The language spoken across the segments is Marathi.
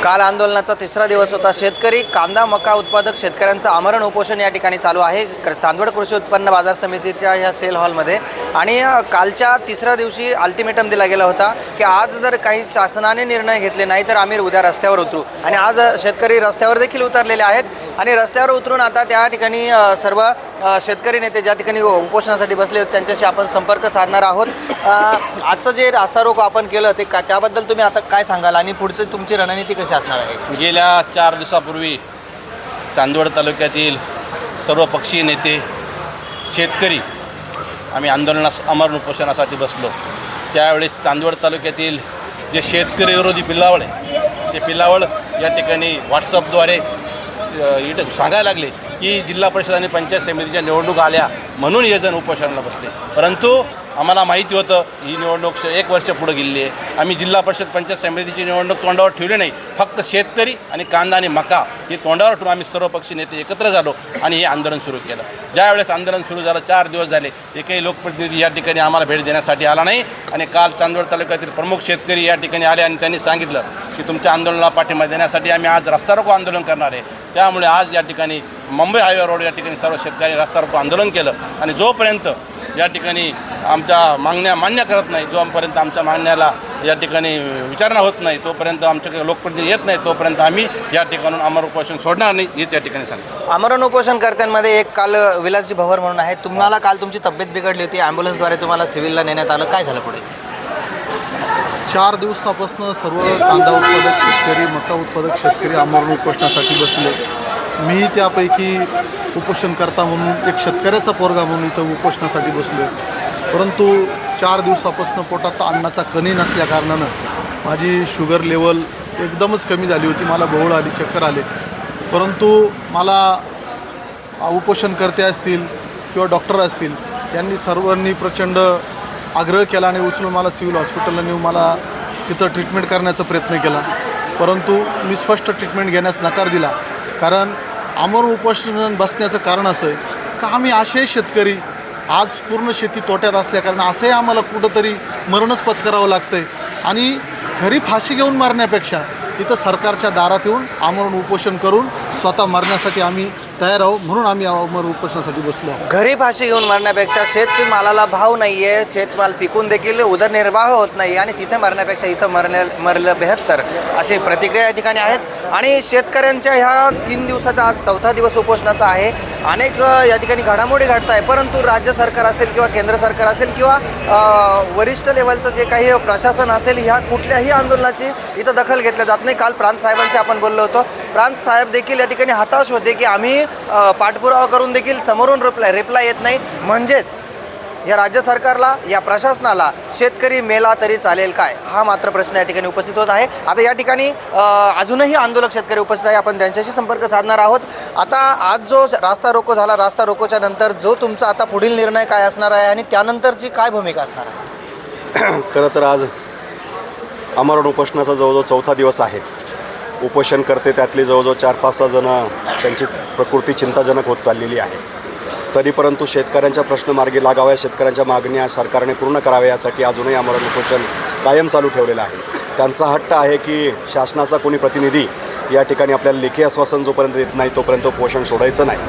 काल आंदोलनाचा तिसरा दिवस होता. शेतकरी कांदा मका उत्पादक शेतकऱ्यांचं आमरण उपोषण या ठिकाणी चालू आहे चांदवड कृषी उत्पन्न बाजार समितीच्या ह्या सेल हॉलमध्ये. आणि कालच्या तिसऱ्या दिवशी अल्टिमेटम दिला गेला होता की आज जर काही शासनाने निर्णय घेतले नाही तर आम्ही उद्या रस्त्यावर उतरू. आणि आज शेतकरी रस्त्यावर देखील उतरलेले आहेत आणि रस्त्यावर उतरून आता त्या ठिकाणी सर्व शेतकरी नेते ज्या ठिकाणी उपोषणासाठी बसले होते त्यांच्याशी आपण संपर्क साधणार आहोत. आजचं जे रास्ता रोको आपण केलं ते त्याबद्दल तुम्ही आता काय सांगाल आणि पुढची तुमची रणनीती कशी असणार आहे? गेल्या 4 दिवसापूर्वी चांदवड तालुक्यातील सर्वपक्षीय नेते शेतकरी आम्ही आंदोलनास अमरण उपोषणासाठी बसलो. त्यावेळेस चांदवड तालुक्यातील जे शेतकरी विरोधी पिल्लावळ आहे ते पिल्लावळ या ठिकाणी व्हॉट्सअपद्वारे सांगायला लागले की जिल्हा परिषद आणि पंचायत समितीच्या निवडणूक आल्या म्हणून हे जण उपोषणाला बसले. परंतु आम्हाला माहिती होतं ही निवडणूक 1 वर्ष पुढे गेलेली आहे. आम्ही जिल्हा परिषद पंचायत समितीची निवडणूक तोंडावर ठेवली नाही. फक्त शेतकरी आणि कांदा आणि मका हे तोंडावर ठेवून आम्ही सर्वपक्षीय नेते एकत्र झालो आणि हे आंदोलन सुरू केलं. ज्यावेळेस आंदोलन सुरू झालं 4 दिवस झाले एकही लोकप्रतिनिधी या ठिकाणी आम्हाला भेट देण्यासाठी आला नाही. आणि काल चांदवड तालुक्यातील प्रमुख शेतकरी या ठिकाणी आले आणि त्यांनी सांगितलं की तुमच्या आंदोलनाला पाठिंबा देण्यासाठी आम्ही आज रस्ता रोको आंदोलन करणार आहे. त्यामुळे आज या ठिकाणी मुंबई हायवे रोड या ठिकाणी सर्व शेतकरी रस्ता रोको आंदोलन केलं. आणि जोपर्यंत या ठिकाणी आमच्या मागण्या मान्य करत नाही, जोपर्यंत आमच्या मागण्याला या ठिकाणी विचारणा होत नाही, तोपर्यंत आमच्याकडे लोकप्रतिनिधी येत नाही, तोपर्यंत आम्ही या ठिकाणून अमर उपोषण सोडणार नाही हेच या ठिकाणी सांगतो. आमरण उपोषणकर्त्यांमध्ये एक काल विलासजी भवर म्हणून आहे. तुम्हाला काल तुमची तब्येत बिघडली होती, ॲम्ब्युलन्सद्वारे तुम्हाला सिव्हिलला नेण्यात आलं, काय झालं पुढे? 4 दिवसापासून सर्व कांदा उत्पादक शेतकरी मका उत्पादक शेतकरी आमरण उपोषणासाठी बसले. मी त्यापैकी उपोषणकर्ता म्हणून एक शेतकऱ्याचा पोरगा म्हणून इथं उपोषणासाठी बसलो. परंतु 4 दिवसापासून पोटात अन्नाचा कणी नसल्याकारणानं माझी शुगर लेवल एकदमच कमी झाली होती. मला भोवळ आली, चक्कर आले. परंतु मला उपोषणकर्ते असतील किंवा डॉक्टर असतील यांनी सर्वांनी प्रचंड आग्रह केला आणि उचलून मला सिव्हिल हॉस्पिटलला नेऊन मला तिथं ट्रीटमेंट करण्याचा प्रयत्न केला. परंतु मी स्पष्ट ट्रीटमेंट घेण्यास नकार दिला. कारण आमरण उपोषण बसण्याचं कारण असं आहे का आम्ही असे शेतकरी आज पूर्ण शेती तोट्यात असल्याकारणे असंही आम्हाला कुठंतरी मरणच पत्करावं लागतं आहे. आणि घरी फाशी घेऊन मारण्यापेक्षा इथं सरकारच्या दारात येऊन आमरण उपोषण करून स्वतः मरण्यासाठी आम्ही तयार आहोत. म्हणून आम्ही आमरण उपोषणासाठी बसलो आहोत. घरी फाशी घेऊन मारण्यापेक्षा शेतमालाला भाव नाही आहे, शेतमाल पिकून देखील उदरनिर्वाह होत नाही आणि तिथे मरण्यापेक्षा इथं मरलं बेहत्तर अशी प्रतिक्रिया या ठिकाणी आहेत. आणि शेतकऱ्यांच्या ह्या 3 दिवसाचा आज 4था दिवस उपोषणाचा आहे. अनेक या ठिकाणी घडामोडी घडत आहे, परंतु राज्य सरकार असेल किंवा केंद्र सरकार असेल किंवा वरिष्ठ लेवलचं जे काही प्रशासन असेल ह्या कुठल्याही आंदोलनाची इथं दखल घेतल्या जात नाही. काल प्रांत साहेबांशी आपण बोललो होतो. प्रांत साहेब देखील या ठिकाणी हताश होते की आम्ही पाठपुरावा करून देखील समोरून रिप्लाय येत नाही. म्हणजेच या राज्य सरकारला या प्रशासनाला शेतकरी मेला तरी चालेल काय, हा मात्र प्रश्न या ठिकाणी उपस्थित होत आहे. आता या ठिकाणी अजूनही आंदोलक शेतकरी उपस्थित आहे, आपण त्यांच्याशी संपर्क साधणार आहोत. आता आज जो रास्ता रोको झाला, रास्ता रोकोच्या नंतर जो तुमचा आता पुढील निर्णय काय असणार आहे आणि त्यानंतरची काय भूमिका असणार आहे? खरं तर आज आमरण उपोषणाचा जवळजवळ 4था दिवस आहे. उपोषण करते त्यातली जवळजवळ 4-5-6 जणं त्यांची प्रकृती चिंताजनक होत चाललेली आहे. तरी परंतु शेतकऱ्यांच्या प्रश्न मार्गी लागाव्या, शेतकऱ्यांच्या मागण्या सरकारने पूर्ण कराव्या यासाठी अजूनही आमरण उपोषण कायम चालू ठेवलेलं आहे. त्यांचा हट्ट आहे की शासनाचा कोणी प्रतिनिधी या ठिकाणी आपल्याला लेखी आश्वासन जोपर्यंत देत नाही तोपर्यंत उपोषण सोडायचं नाही.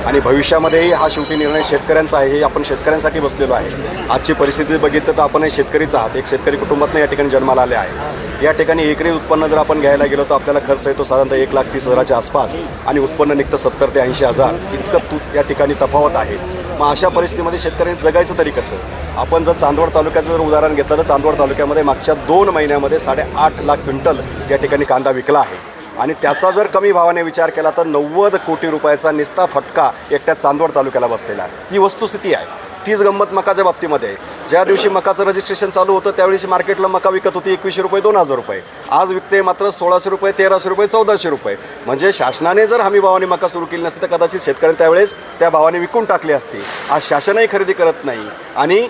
आणि भविष्यामध्येही हा शेवटी निर्णय शेतकऱ्यांचा आहे. हे आपण शेतकऱ्यांसाठी बसलेलो आहे. आजची परिस्थिती बघितलं तर आपणही शेतकरीच आहात. एक शेतकरी कुटुंबातनं या ठिकाणी जन्माला आले आहे. या ठिकाणी एकरी उत्पन्न जर आपण घ्यायला गेलो तर आपल्याला खर्च येतो साधारणतः 1,30,000च्या आसपास आणि उत्पन्न निघतं 70,000 ते 80,000 इतकं या ठिकाणी तफावत आहे. मग अशा परिस्थितीमध्ये शेतकऱ्यांनी जगायचं तरी कसं? आपण जर चांदवड तालुक्याचं जर उदाहरण घेतलं तर चांदवड तालुक्यामध्ये मागच्या 2 महिन्यामध्ये 8.5 लाख क्विंटल या ठिकाणी कांदा विकला आहे. आणि त्याचा जर कमी भावाने विचार केला तर 90 कोटी रुपयाचा निस्ता फटका एकट्या चांदवड तालुक्याला बसलेला आहे. ही वस्तुस्थिती आहे. तीच गंमत मकाच्या बाबतीमध्ये आहे. ज्या दिवशी मकाचं रजिस्ट्रेशन चालू होतं त्यावेळी मार्केटला मका विकत होती 2100 रुपये 2000 रुपये. आज विकते मात्र 1600 रुपये 1300 रुपये 1400 रुपये. म्हणजे शासनाने जर हमी भावाने मका सुरू केली नसती तर कदाचित शेतकऱ्यांनी त्यावेळेस त्या भावाने विकून टाकली असती. आज शासनही खरेदी करत नाही आणि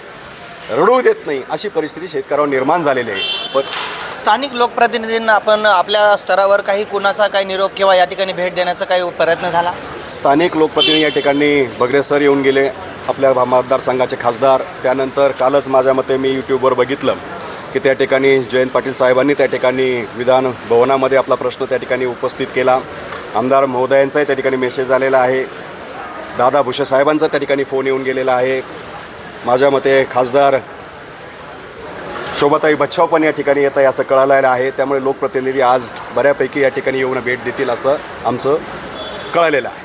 रडू देत नाही अशी परिस्थिती शेतकऱ्यांवर निर्माण झालेली आहे. स्थानिक लोकप्रतिनिधींना आपण आपल्या स्तरावर काही कुणाचा काही निरोप किंवा या ठिकाणी भेट देण्याचा काही प्रयत्न झाला? स्थानिक लोकप्रतिनिधी या ठिकाणी बगरे सर येऊन गेले, आपल्या मतदारसंघाचे खासदार. त्यानंतर कालच माझ्या मते मी यूट्यूबवर बघितलं की त्या ठिकाणी जयंत पाटील साहेबांनी त्या ठिकाणी विधान भवनामध्ये आपला प्रश्न त्या ठिकाणी उपस्थित केला. आमदार महोदयांचाही त्या ठिकाणी मेसेज आलेला आहे. दादा भुसे साहेबांचा त्या ठिकाणी फोन येऊन गेलेला आहे. माझ्या मते खासदार शोभाताई बच्छाव पण या ठिकाणी येत आहे असं कळालेलं आहे. त्यामुळे लोकप्रतिनिधी आज बऱ्यापैकी या ठिकाणी येऊन भेट देतील असं आमचं कळालेलं आहे.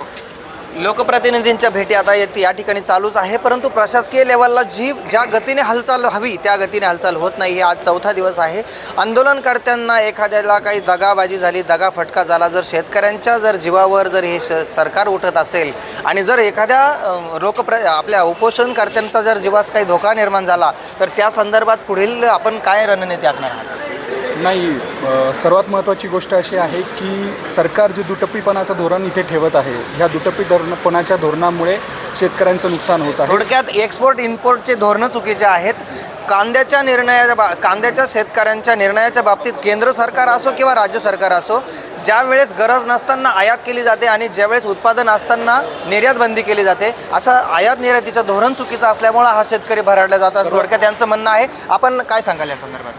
लोकप्रतिनिधींच्या भेटी आता या ठिकाणी चालूच आहे, परंतु प्रशासकीय लेवलला ज्या गतीने हालचाल हवी त्या गतीने हालचाल होत नाही. हे आज चौथा दिवस आहे. आंदोलनकर्त्यांना एखाद्याला काही दगाबाजी झाली, दगाफटका झाला, जर शेतकऱ्यांच्या जर जीवावर जर हे सरकार उठत असेल आणि जर एखाद्या आपल्या उपोषणकर्त्यांचा जर जीवास काही धोका निर्माण झाला तर त्या संदर्भात पुढील आपण काय रणनीती आखणार आहात? नाही, सर्वात महत्त्वाची गोष्ट अशी आहे की सरकार जे दुटप्पीपणाचं धोरण इथे ठेवत आहे, ह्या दुटप्पीपणाच्या धोरणामुळे शेतकऱ्यांचं नुकसान होत आहे. थोडक्यात एक्सपोर्ट इम्पोर्टचे धोरणं चुकीचे आहेत. कांद्याच्या शेतकऱ्यांच्या निर्णयाच्या बाबतीत केंद्र सरकार असो किंवा राज्य सरकार असो, ज्या वेळेस गरज नसताना आयात केली जाते आणि ज्यावेळेस उत्पादन असताना निर्यात बंदी केली जाते, असं आयात निर्यातीचं धोरण चुकीचं असल्यामुळं हा शेतकरी भरडला जातो असं थोडक्यात त्यांचं म्हणणं आहे. आपण काय सांगाल या संदर्भात?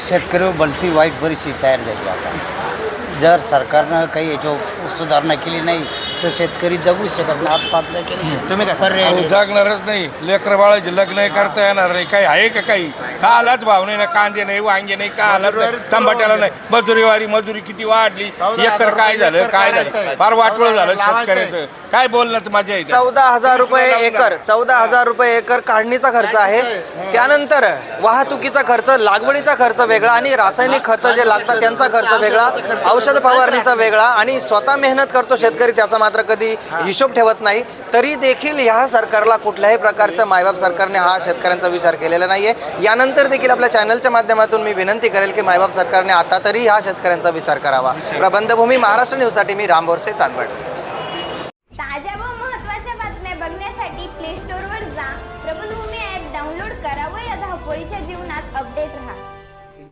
शेतकऱ्यावर भलती वाईट परिस्थिती तयार झाली. आता जर सरकारनं काही याच्यावर सुधारणा केली नाही तर शेतकरी जगू शकत नाही. आत्महत्या केली तुम्ही कसं पर्याय जागणारच नाही. लेकरं बाळाचे लग्न करता येणार नाही. काही आहे का? काही का आलाच भाव नाही ना, कांदे नाही, वांगे नाही, का आला टमाट्याला नाही. मजुरी किती वाढली, एकर काय झालं, काय झालं, फार वाटवळ झालं शेतकऱ्याचं. काय बोलण्यात मजा येते. 14,000 रुपये एकर, 14,000 रुपये एकर काढणीचा खर्च आहे. त्यानंतर वाहतुकीचा खर्च, लागवडीचा खर्च वेगळा आणि रासायनिक खतं जे लागतात त्यांचा खर्च वेगळा, औषध फवारणीचा वेगळा आणि स्वतः मेहनत करतो शेतकरी, त्याचा मात्र कधी हिशोब ठेवत नाही. तरी देखील ह्या सरकारला कुठल्याही प्रकारचं मायबाप सरकारने हा शेतकऱ्यांचा विचार केलेला नाही आहे. यानंतर देखील आपल्या चॅनलच्या माध्यमातून मी विनंती करेल की मायबाप सरकारने आता तरी हा शेतकऱ्यांचा विचार करावा. प्रबंधभूमी महाराष्ट्र न्यूजसाठी मी राम बोरसे, चांदवड. ताज्या व महत्त्वाच्या बातम्या बघण्यासाठी प्ले स्टोअरवर जा, प्रबंधभूमी ॲप डाउनलोड करा व या धावपळीच्या जीवनात अपडेट राहा.